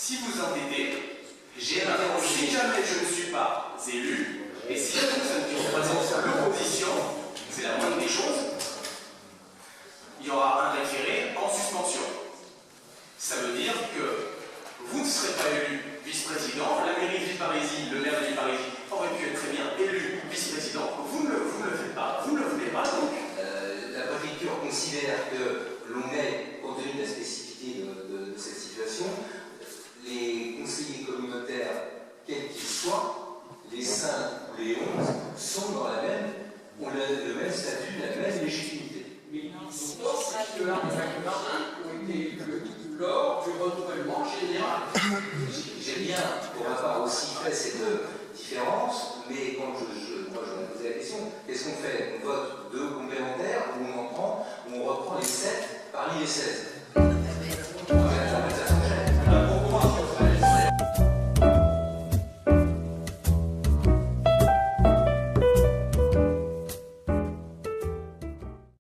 si vous entêtez, j'ai interrogé si jamais je ne suis pas élu, et si la personne qui représente l'opposition, c'est la moindre des choses, il y aura un référé en suspension. Ça veut dire que vous ne serez pas élu vice-président, la mairie de Villeparisis, le maire de Villeparisis aurait pu être très bien élu vice-président, vous ne le faites pas, vous ne le voulez pas donc. La préfecture considère que l'on est, compte tenu de la spécificité de cette situation, les conseillers communautaires, quels qu'ils soient, les 5 ou les 11, sont dans ont le même statut, la même légitimité. Mais il n'existe pas ces acteurs ont été élus lors du renouvellement général. J'ai bien, pour ma part, aussi fait cette différence, mais quand moi je me posais la question, qu'est-ce qu'on fait? On vote 2 complémentaires ou on reprend les 7 parmi les 16?